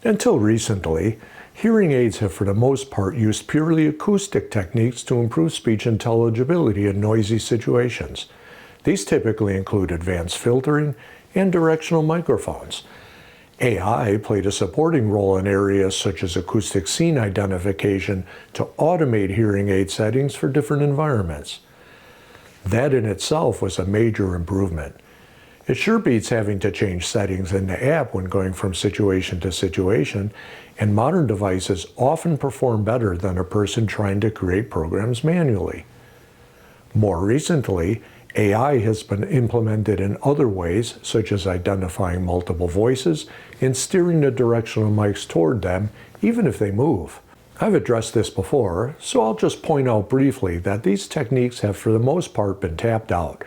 Until recently, hearing aids have for the most part used purely acoustic techniques to improve speech intelligibility in noisy situations. These typically include advanced filtering and directional microphones. AI played a supporting role in areas such as acoustic scene identification to automate hearing aid settings for different environments. That in itself was a major improvement. It sure beats having to change settings in the app when going from situation to situation, and modern devices often perform better than a person trying to create programs manually. More recently, AI has been implemented in other ways, such as identifying multiple voices and steering the directional mics toward them, even if they move. I've addressed this before, so I'll just point out briefly that these techniques have for the most part been tapped out,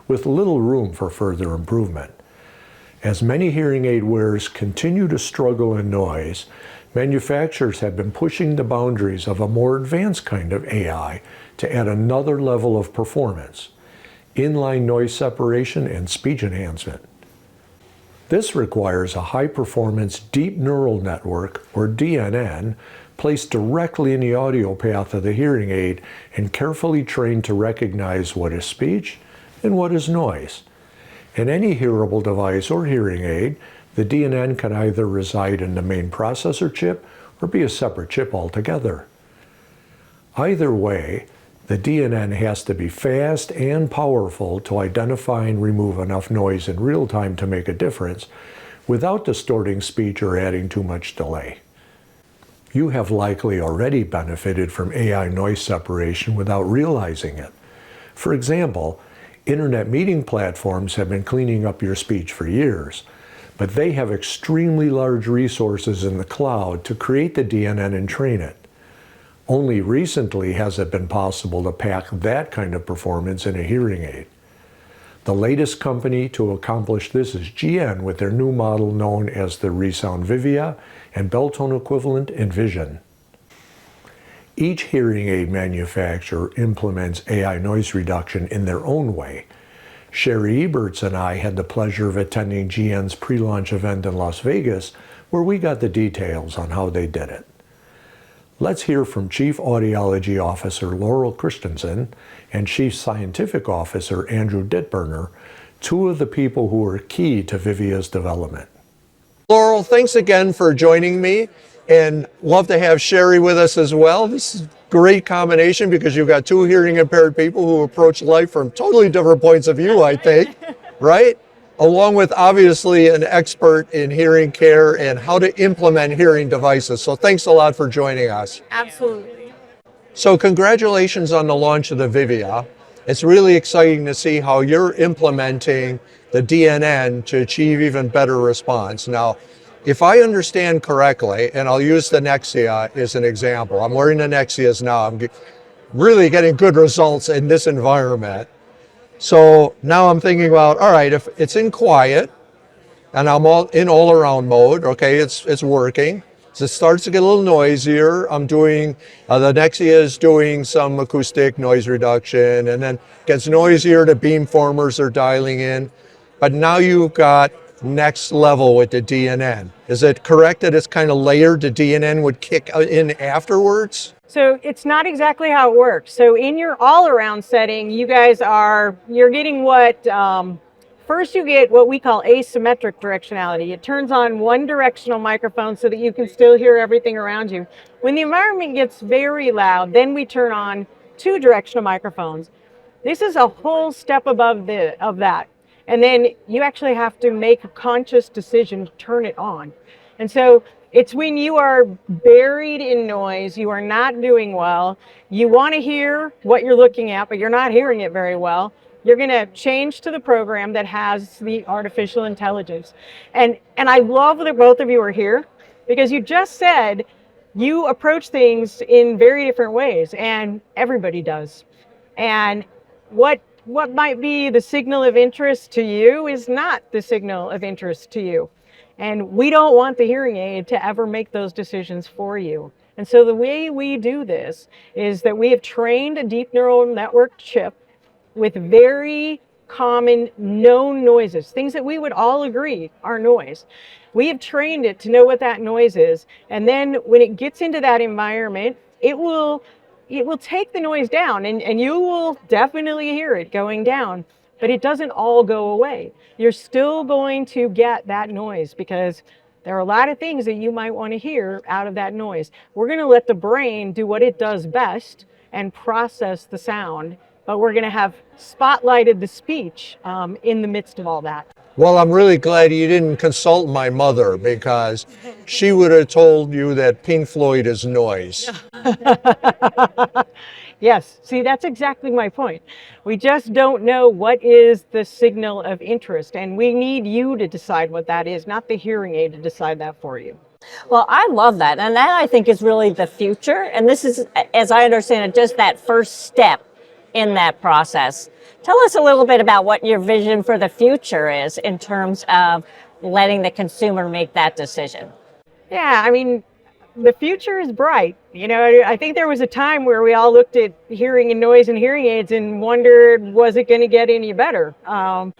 with little room for further improvement. As many hearing aid wearers continue to struggle in noise, manufacturers have been pushing the boundaries of a more advanced kind of AI to add another level of performance: inline noise separation and speech enhancement. This requires a high-performance deep neural network, or DNN, placed directly in the audio path of the hearing aid and carefully trained to recognize what is speech and what is noise. In any hearable device or hearing aid, the DNN can either reside in the main processor chip or be a separate chip altogether. Either way, the DNN has to be fast and powerful to identify and remove enough noise in real time to make a difference without distorting speech or adding too much delay. You have likely already benefited from AI noise separation without realizing it. For example, internet meeting platforms have been cleaning up your speech for years, but they have extremely large resources in the cloud to create the DNN and train it. Only recently has it been possible to pack that kind of performance in a hearing aid. The latest company to accomplish this is GN with their new model known as the ReSound Vivia and Belltone equivalent Envision. Each hearing aid manufacturer implements AI noise reduction in their own way. Shari Eberts and I had the pleasure of attending GN's pre-launch event in Las Vegas, where we got the details on how they did it. Let's hear from Chief Audiology Officer Laurel Christensen and Chief Scientific Officer Andrew Dittberner, two of the people who were key to Vivia's development. Laurel, thanks again for joining me, and love to have Shari with us as well. This is a great combination because you've got two hearing impaired people who approach life from totally different points of view, I think, right? Along with obviously an expert in hearing care and how to implement hearing devices. So thanks a lot for joining us. Absolutely. So congratulations on the launch of the Vivia. It's really exciting to see how you're implementing the DNN to achieve even better response. Now, if I understand correctly, and I'll use the Nexia as an example, I'm wearing the Nexias now, I'm really getting good results in this environment. So now I'm thinking about, all right, if it's in quiet and I'm in all around mode, okay, it's working. So it starts to get a little noisier. I'm doing, the Nexia is doing some acoustic noise reduction, and then gets noisier, the beamformers are dialing in. But now you've got next level with the DNN. Is it correct that it's kind of layered, the DNN would kick in afterwards? So it's not exactly how it works. So in your all-around setting, you're getting first you get what we call asymmetric directionality. It turns on one directional microphone so that you can still hear everything around you. When the environment gets very loud, then we turn on two directional microphones. This is a whole step above that. And then you actually have to make a conscious decision to turn it on. And so it's when you are buried in noise, you are not doing well, you want to hear what you're looking at, but you're not hearing it very well, you're going to change to the program that has the artificial intelligence. And I love that both of you are here, because you just said you approach things in very different ways, and everybody does. And what might be the signal of interest to you is not the signal of interest to you. And we don't want the hearing aid to ever make those decisions for you. And so the way we do this is that we have trained a deep neural network chip with very common known noises, things that we would all agree are noise. We have trained it to know what that noise is, and then when it gets into that environment, it will take the noise down, and you will definitely hear it going down, but it doesn't all go away. You're still going to get that noise because there are a lot of things that you might want to hear out of that noise. We're going to let the brain do what it does best and process the sound, but we're going to have spotlighted the speech in the midst of all that. Well, I'm really glad you didn't consult my mother, because she would have told you that Pink Floyd is noise. Yes, see, that's exactly my point. We just don't know what is the signal of interest, and we need you to decide what that is, not the hearing aid to decide that for you. Well, I love that. And that I think is really the future. And this is, as I understand it, just that first step in that process. Tell us a little bit about what your vision for the future is in terms of letting the consumer make that decision. Yeah, I mean, the future is bright. I think there was a time where we all looked at hearing and noise and hearing aids and wondered, was it going to get any better?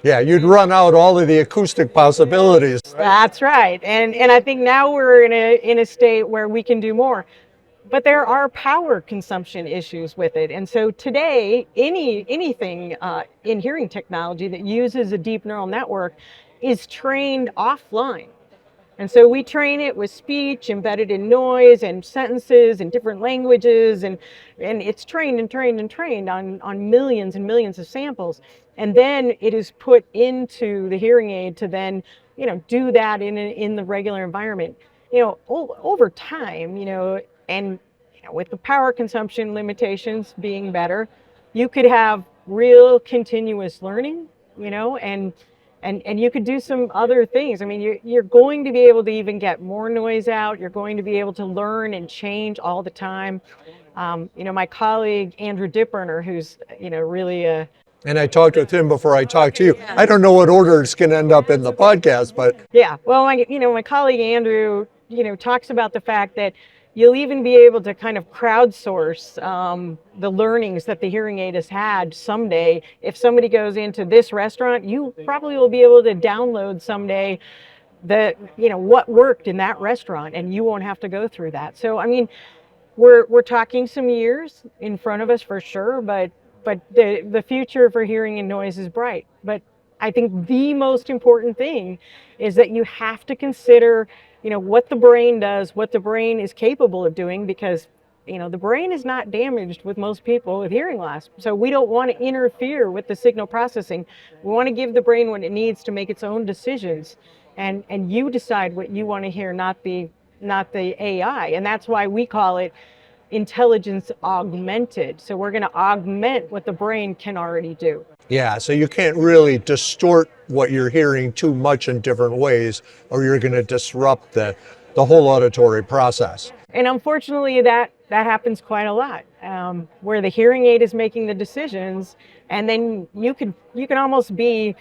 Yeah, you'd run out all of the acoustic possibilities. That's right. And I think now we're in a state where we can do more. But there are power consumption issues with it. And so today, anything in hearing technology that uses a deep neural network is trained offline. And so we train it with speech embedded in noise and sentences in different languages, and it's trained and trained and trained on millions and millions of samples. And then it is put into the hearing aid to then, do that in the regular environment. Over time, and with the power consumption limitations being better, you could have real continuous learning, and you could do some other things. I mean, you're going to be able to even get more noise out. You're going to be able to learn and change all the time. My colleague, Andrew Dittberner, who's, really And I talked with him before I talked to you. I don't know what order it's going to end up in the podcast, but yeah. Well, my colleague Andrew, talks about the fact that you'll even be able to kind of crowdsource the learnings that the hearing aid has had someday. If somebody goes into this restaurant, you probably will be able to download someday what worked in that restaurant, and you won't have to go through that. So, I mean, we're talking some years in front of us for sure, but the future for hearing and noise is bright. But I think the most important thing is that you have to consider what the brain does, what the brain is capable of doing, because the brain is not damaged with most people with hearing loss. So we don't want to interfere with the signal processing. We want to give the brain what it needs to make its own decisions, and you decide what you want to hear, not the AI. And that's why we call it intelligence augmented. So we're going to augment what the brain can already do. yeah, so you can't really distort what you're hearing too much in different ways, or you're going to disrupt the whole auditory process. And unfortunately, that happens quite a lot, where the hearing aid is making the decisions, and then you can almost be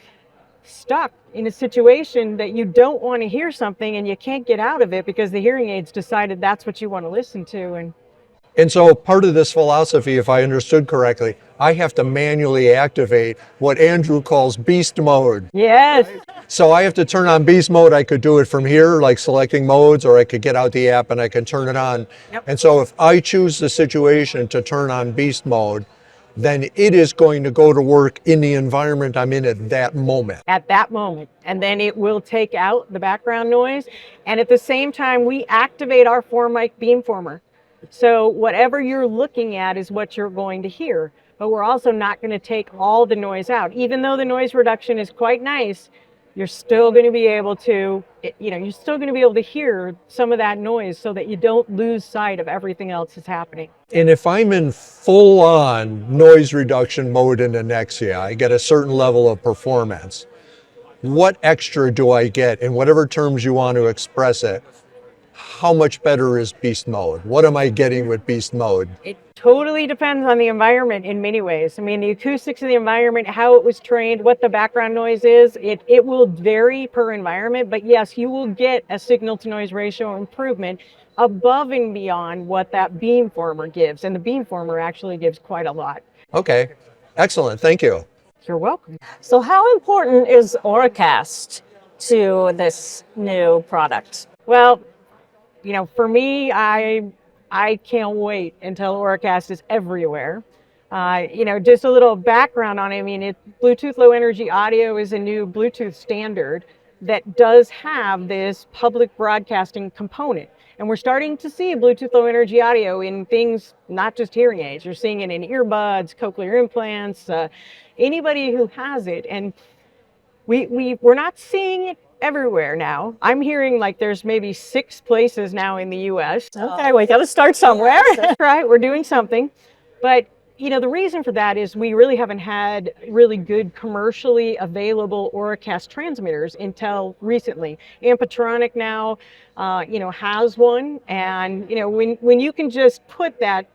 stuck in a situation that you don't want to hear something and you can't get out of it because the hearing aid's decided that's what you want to listen to. And so part of this philosophy, if I understood correctly, I have to manually activate what Andrew calls beast mode. Yes. So I have to turn on beast mode. I could do it from here, like selecting modes, or I could get out the app and I can turn it on. Yep. And so if I choose the situation to turn on beast mode, then it is going to go to work in the environment I'm in at that moment. At that moment. And then it will take out the background noise. And at the same time, we activate our 4-mic beamformer. So whatever you're looking at is what you're going to hear. But we're also not going to take all the noise out. Even though the noise reduction is quite nice, you're still going to be able to, you're still going to be able to hear some of that noise so that you don't lose sight of everything else that's happening. And if I'm in full-on noise reduction mode in Nexia, I get a certain level of performance. What extra do I get in whatever terms you want to express it? How much better is beast mode? What am I getting with beast mode? It totally depends on the environment in many ways. I mean, the acoustics of the environment, how it was trained, what the background noise is, it will vary per environment. But yes, you will get a signal to noise ratio improvement above and beyond what that beamformer gives. And the beamformer actually gives quite a lot. Okay, excellent, thank you. You're welcome. So how important is Auracast to this new product? Well, for me, I can't wait until Auracast is everywhere. Just a little background on it. I mean, Bluetooth Low Energy Audio is a new Bluetooth standard that does have this public broadcasting component. And we're starting to see Bluetooth Low Energy Audio in things, not just hearing aids. You're seeing it in earbuds, cochlear implants, anybody who has it. And we're not seeing it everywhere now. I'm hearing like there's maybe 6 places now in the US. Okay, we got to start somewhere. That's right, we're doing something. But the reason for that is we really haven't had really good commercially available Auracast transmitters until recently. Ampetronic now, has one, and when you can just put that,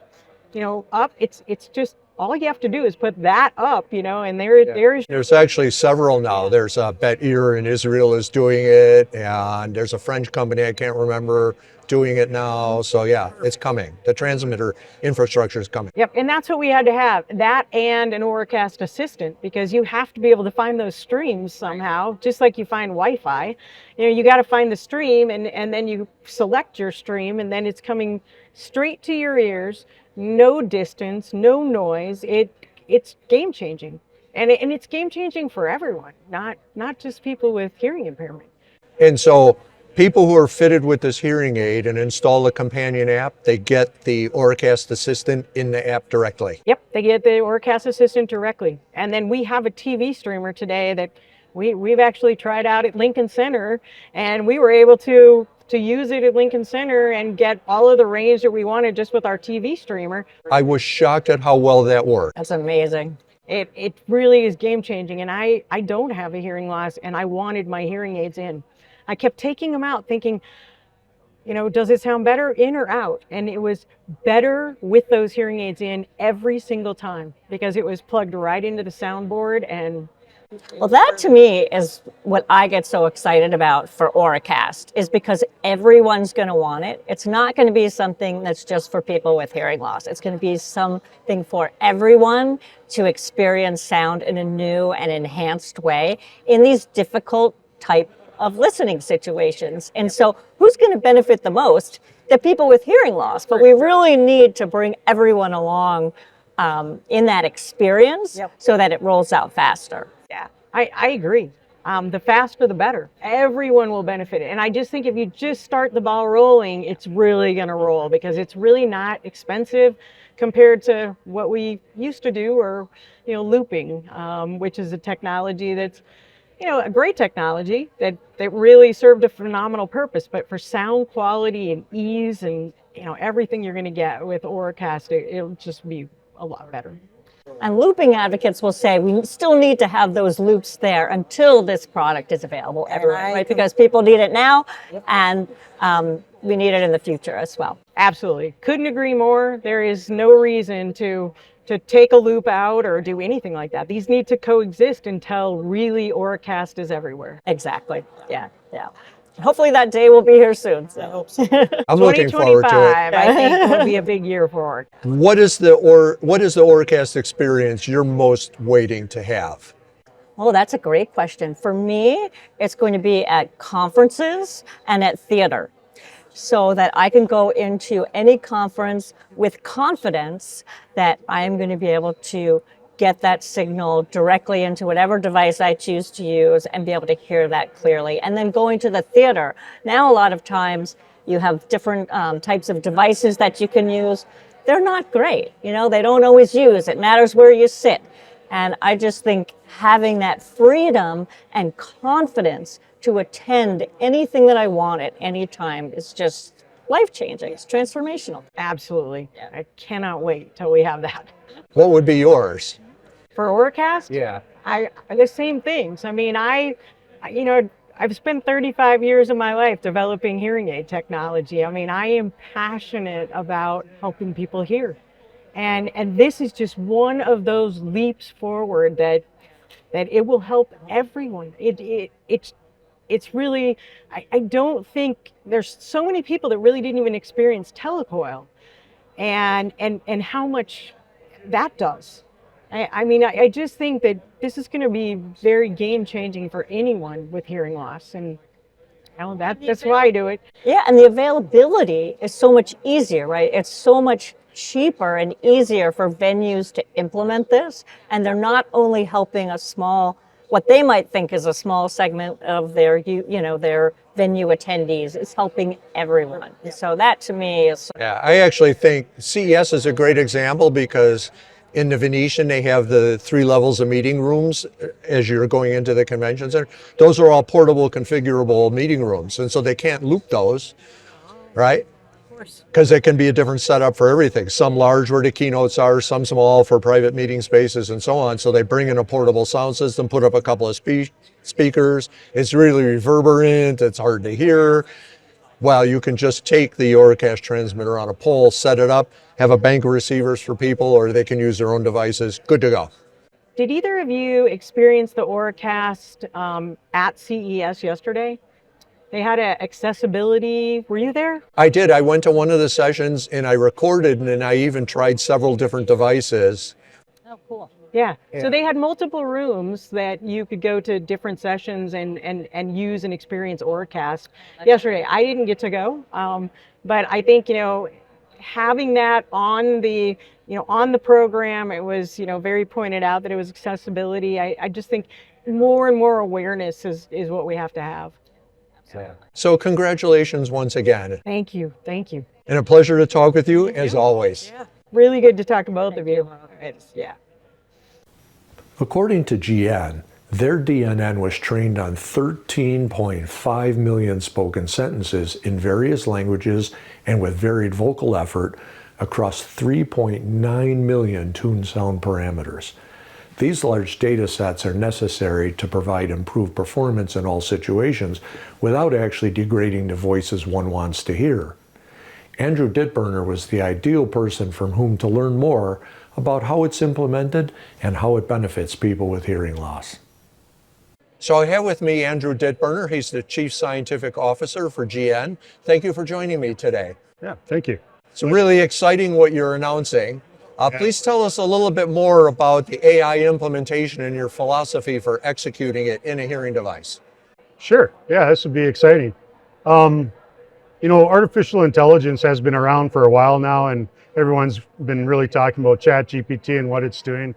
up, it's just all you have to do is put that up, and There's actually several now. There's Bet Ear in Israel is doing it, and there's a French company, I can't remember, doing it now. So yeah, it's coming. The transmitter infrastructure is coming. Yep, and that's what we had to have, that and an Auracast assistant, because you have to be able to find those streams somehow, just like you find Wi-Fi. You got to find the stream, and then you select your stream, and then it's coming straight to your ears, no distance, no noise. It's game changing, and it's game changing for everyone, not just people with hearing impairment. And so people who are fitted with this hearing aid and install the companion app, they get the Auracast assistant in the app directly. Yep, they get the Auracast assistant directly, and then we have a TV streamer today that we've actually tried out at Lincoln Center, and we were able to use it at Lincoln Center and get all of the range that we wanted just with our TV streamer. I was shocked at how well that worked. That's amazing. It really is game changing, and I don't have a hearing loss, and I wanted my hearing aids in. I kept taking them out thinking, does it sound better in or out? And it was better with those hearing aids in every single time because it was plugged right into the soundboard. And Well, that to me is what I get so excited about for Auracast, is because everyone's going to want it. It's not going to be something that's just for people with hearing loss. It's going to be something for everyone to experience sound in a new and enhanced way in these difficult type of listening situations. And so who's going to benefit the most? The people with hearing loss. But we really need to bring everyone along in that experience so that it rolls out faster. yeah, I agree. The faster, the better. Everyone will benefit. And I just think if you just start the ball rolling, it's really going to roll because it's really not expensive compared to what we used to do, or, looping, which is a technology that's, a great technology that really served a phenomenal purpose. But for sound quality and ease and, everything you're going to get with Auracast, it'll just be a lot better. And looping advocates will say we still need to have those loops there until this product is available everywhere, right? Because people need it now, and we need it in the future as well. Absolutely. Couldn't agree more. There is no reason to take a loop out or do anything like that. These need to coexist until really Auracast is everywhere. Exactly. Yeah. Hopefully that day will be here soon. So. I'm looking forward to it. 2025, I think, will be a big year for it. What is the Auracast experience you're most waiting to have? Oh, that's a great question. For me, it's going to be at conferences and at theater, so that I can go into any conference with confidence that I am going to be able to get that signal directly into whatever device I choose to use and be able to hear that clearly. And then going to the theater. Now, a lot of times you have different types of devices that you can use. They're not great. They don't always use. It matters where you sit. And I just think having that freedom and confidence to attend anything that I want at any time is just life-changing. It's transformational. Absolutely. I cannot wait till we have that. What would be yours? For Auracast? Yeah. The same things. I mean, I've spent 35 years of my life developing hearing aid technology. I mean, I am passionate about helping people hear. And this is just one of those leaps forward that it will help everyone. It's really, I don't think there's so many people that really didn't even experience telecoil and how much that does. I just think that this is going to be very game changing for anyone with hearing loss, and that's why I do it. Yeah, and the availability is so much easier, right? It's so much cheaper and easier for venues to implement this, and they're not only helping a small, what they might think is a small segment of their, their venue attendees. It's helping everyone. So that to me is. Yeah, I actually think CES is a great example because in the Venetian, they have the 3 levels of meeting rooms as you're going into the convention center. Those are all portable, configurable meeting rooms. And so they can't loop those, right? Of course. Because it can be a different setup for everything. Some large where the keynotes are, some small for private meeting spaces and so on. So they bring in a portable sound system, put up a couple of speakers. It's really reverberant. It's hard to hear. Well, you can just take the Auracast transmitter on a pole, set it up, have a bank of receivers for people, or they can use their own devices. Good to go. Did either of you experience the Auracast at CES yesterday? They had accessibility. Were you there? I did. I went to one of the sessions and I recorded, and I even tried several different devices. Oh, cool. Yeah. So they had multiple rooms that you could go to different sessions and use and experience Auracast yesterday. I didn't get to go, but I think, having that on the, on the program, it was, very pointed out that it was accessibility. I just think more and more awareness is what we have to have. So congratulations once again. Thank you. Thank you. And a pleasure to talk with you as always. Yeah. Really good to talk to both of you. Yeah. According to GN, their DNN was trained on 13.5 million spoken sentences in various languages and with varied vocal effort across 3.9 million tune sound parameters. These large data sets are necessary to provide improved performance in all situations without actually degrading the voices one wants to hear. Andrew Dittberner was the ideal person from whom to learn more about how it's implemented and how it benefits people with hearing loss. So I have with me Andrew Dittberner. He's the Chief Scientific Officer for GN. Thank you for joining me today. Yeah, thank you. It's really exciting what you're announcing. Please tell us a little bit more about the AI implementation and your philosophy for executing it in a hearing device. Sure. Yeah, this would be exciting. Artificial intelligence has been around for a while now, and everyone's been really talking about ChatGPT and what it's doing.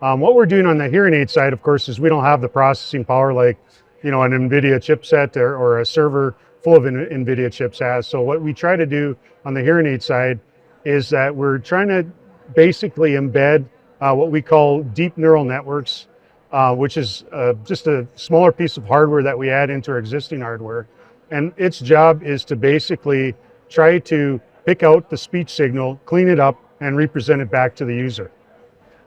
What we're doing on the hearing aid side, of course, is we don't have the processing power like, an NVIDIA chipset or a server full of NVIDIA chips has. So what we try to do on the hearing aid side is that we're trying to basically embed what we call deep neural networks, which is just a smaller piece of hardware that we add into our existing hardware. And its job is to basically try to pick out the speech signal, clean it up, and represent it back to the user.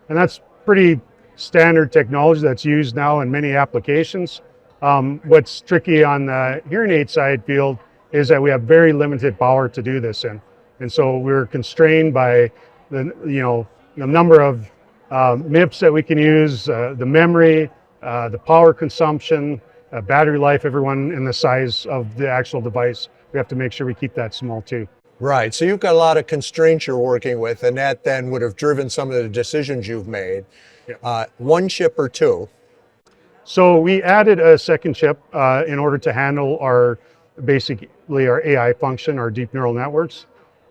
And that's pretty standard technology that's used now in many applications. What's tricky on the hearing aid side field is that we have very limited power to do this in. And so we're constrained by the number of MIPS that we can use, the memory, the power consumption, battery life, everyone in the size of the actual device. We have to make sure we keep that small too. Right, so you've got a lot of constraints you're working with, and that then would have driven some of the decisions you've made. Yeah. One chip or two? So we added a second chip in order to handle basically our AI function, our deep neural networks.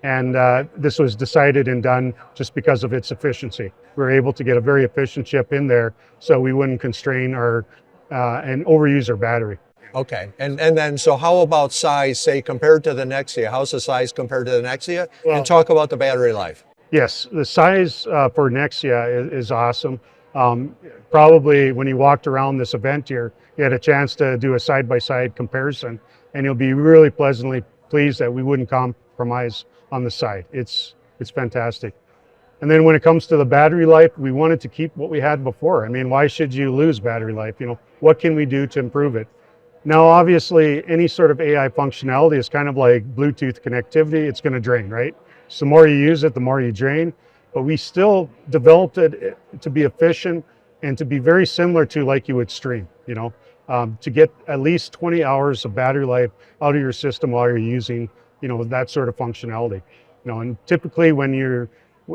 And this was decided and done just because of its efficiency. We were able to get a very efficient chip in there so we wouldn't constrain and overuse our battery. Okay, and then so how about size, say, compared to the Nexia? How's the size compared to the Nexia? Well, and talk about the battery life. Yes, the size for Nexia is awesome. Probably when you walked around this event here, you had a chance to do a side-by-side comparison, and you'll be really pleasantly pleased that we wouldn't compromise on the side. It's fantastic. And then when it comes to the battery life, we wanted to keep what we had before. I mean, why should you lose battery life? What can we do to improve it? Now, obviously, any sort of AI functionality is kind of like Bluetooth connectivity. It's going to drain, right? So the more you use it, the more you drain. But we still developed it to be efficient and to be very similar to like you would stream, to get at least 20 hours of battery life out of your system while you're using, that sort of functionality. And typically when you're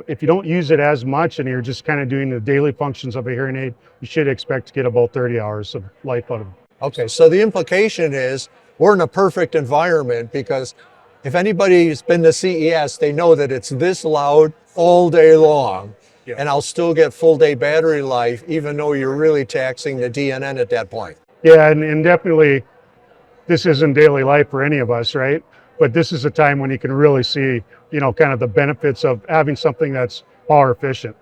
if you don't use it as much and you're just kind of doing the daily functions of a hearing aid, you should expect to get about 30 hours of life out of it. Okay, so the implication is we're in a perfect environment, because if anybody's been to CES, they know that it's this loud all day long, and I'll still get full day battery life, even though you're really taxing the DNN at that point. Yeah, and definitely this isn't daily life for any of us, right? But this is a time when you can really see, kind of the benefits of having something that's power efficient.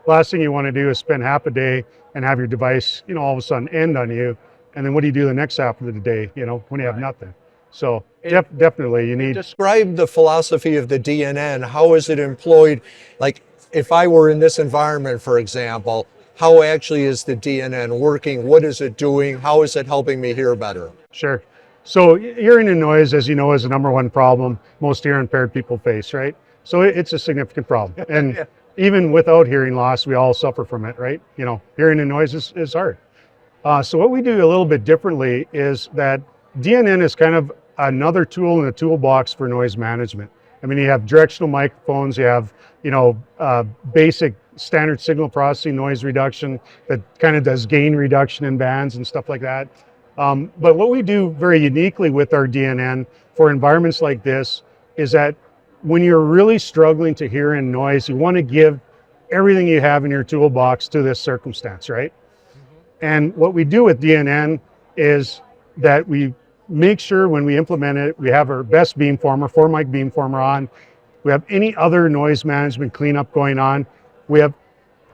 Last thing you want to do is spend half a day and have your device, all of a sudden end on you. And then what do you do the next half of the day, when you have nothing? So definitely you need. Describe the philosophy of the DNN. How is it employed? Like, if I were in this environment, for example, how actually is the DNN working? What is it doing? How is it helping me hear better? Sure. So hearing and noise, as you know, is the number one problem most hearing impaired people face, right? So it's a significant problem. And even without hearing loss, we all suffer from it, right? Hearing and noise is hard. So what we do a little bit differently is that DNN is kind of another tool in the toolbox for noise management. I mean, you have directional microphones, you have, basic standard signal processing, noise reduction that kind of does gain reduction in bands and stuff like that. But what we do very uniquely with our DNN for environments like this is that when you're really struggling to hear in noise, you want to give everything you have in your toolbox to this circumstance, right? And what we do with DNN is that we make sure when we implement it, we have our best beamformer, 4-mic beamformer on. We have any other noise management cleanup going on. We have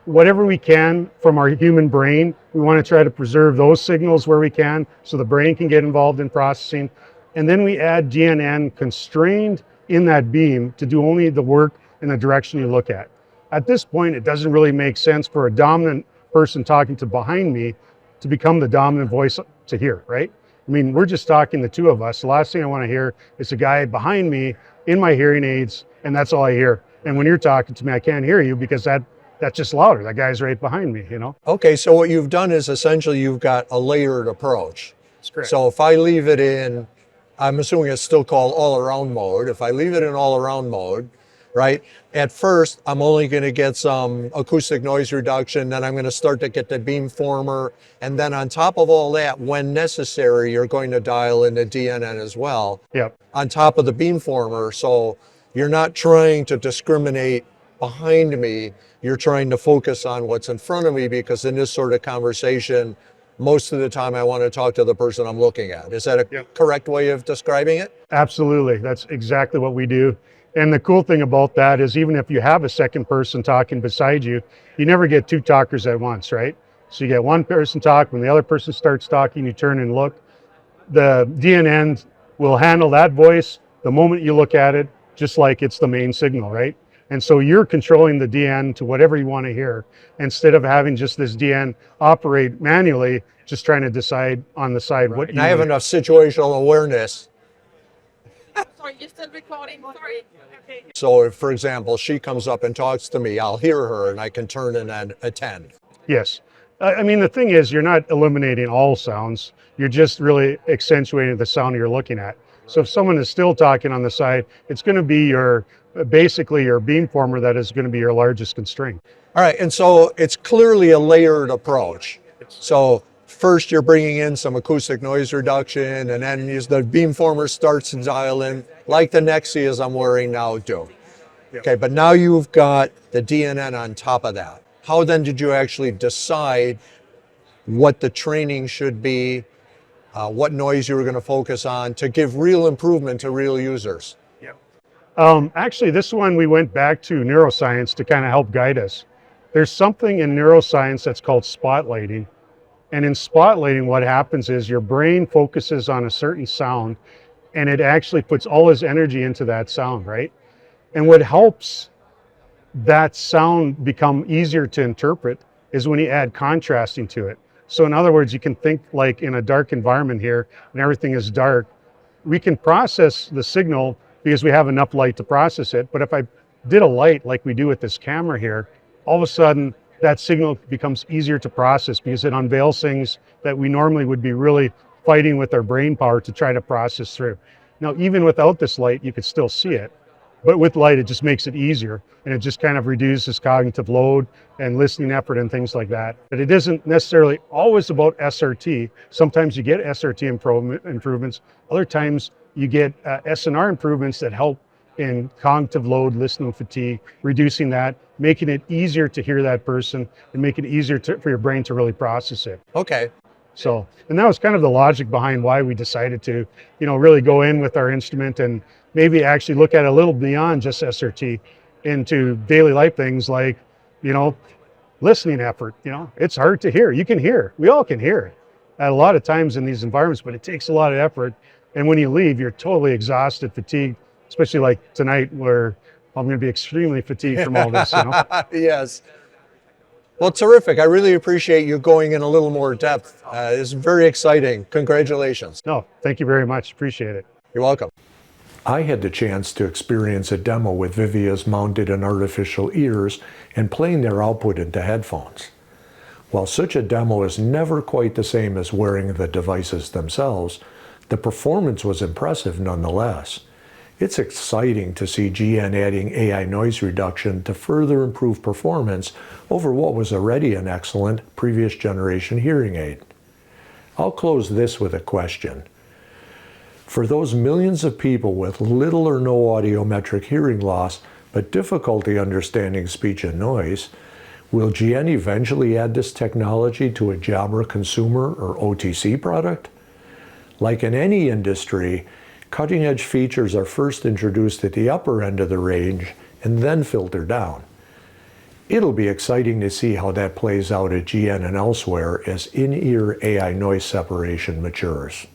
whatever we can from our human brain. We want to try to preserve those signals where we can so the brain can get involved in processing. And then we add DNN constrained in that beam to do only the work in the direction you look at. At this point, it doesn't really make sense for a dominant person talking to behind me to become the dominant voice to hear, right? I mean, we're just talking, the two of us. The last thing I want to hear is a guy behind me in my hearing aids, and that's all I hear. And when you're talking to me, I can't hear you because that's just louder. That guy's right behind me, Okay, so what you've done is essentially you've got a layered approach. That's correct. So if I leave it in, I'm assuming it's still called all-around mode. If I leave it in all-around mode, right, at first I'm only going to get some acoustic noise reduction, then I'm going to start to get the beamformer, and then on top of all that, when necessary, you're going to dial in the DNN as well. Yep. On top of the beamformer, so you're not trying to discriminate behind me, you're trying to focus on what's in front of me, because in this sort of conversation, most of the time I want to talk to the person I'm looking at. Is that a correct way of describing it? Absolutely. That's exactly what we do. And the cool thing about that is even if you have a second person talking beside you, you never get two talkers at once, right? So you get one person talk, when the other person starts talking, you turn and look. The DNN will handle that voice the moment you look at it, just like it's the main signal, right? And so you're controlling the DN to whatever you want to hear, instead of having just this DN operate manually, just trying to decide on the side what you I have enough situational awareness. Sorry, you're still recording. Sorry. Okay. So if, for example, she comes up and talks to me, I'll hear her and I can turn and then attend. Yes. I mean, the thing is, you're not eliminating all sounds. You're just really accentuating the sound you're looking at. So if someone is still talking on the side, it's going to be basically your beamformer that is going to be your largest constraint. All right, and so it's clearly a layered approach. So first you're bringing in some acoustic noise reduction, and then the beamformer starts to dial in, like the Nexias I'm wearing now do. Okay, but now you've got the DNN on top of that. How then did you actually decide what the training should be, what noise you were going to focus on to give real improvement to real users? Actually, this one we went back to neuroscience to kind of help guide us. There's something in neuroscience that's called spotlighting. And in spotlighting, what happens is your brain focuses on a certain sound and it actually puts all its energy into that sound, right? And what helps that sound become easier to interpret is when you add contrasting to it. So in other words, you can think like in a dark environment here and everything is dark, we can process the signal because we have enough light to process it. But if I did a light like we do with this camera here, all of a sudden that signal becomes easier to process because it unveils things that we normally would be really fighting with our brain power to try to process through. Now, even without this light, you could still see it. But with light, it just makes it easier, and it just kind of reduces cognitive load and listening effort and things like that. But it isn't necessarily always about SRT. Sometimes you get SRT improvements. Other times you get SNR improvements that help in cognitive load, listening fatigue, reducing that, making it easier to hear that person, and making it easier for your brain to really process it. Okay. So, and that was kind of the logic behind why we decided to, really go in with our instrument and maybe actually look at it a little beyond just SRT into daily life things like, listening effort. It's hard to hear. You can hear. We all can hear at a lot of times in these environments, but it takes a lot of effort. And when you leave, you're totally exhausted, fatigued, especially like tonight where I'm going to be extremely fatigued from all this. Yes. Well, terrific. I really appreciate you going in a little more depth. It's very exciting. Congratulations. No, thank you very much. Appreciate it. You're welcome. I had the chance to experience a demo with Vivias mounted in artificial ears and playing their output into headphones. While such a demo is never quite the same as wearing the devices themselves, the performance was impressive nonetheless. It's exciting to see GN adding AI noise reduction to further improve performance over what was already an excellent previous generation hearing aid. I'll close this with a question. For those millions of people with little or no audiometric hearing loss but difficulty understanding speech and noise, will GN eventually add this technology to a Jabra consumer or OTC product? Like in any industry, cutting-edge features are first introduced at the upper end of the range and then filtered down. It'll be exciting to see how that plays out at GN and elsewhere as in-ear AI noise separation matures.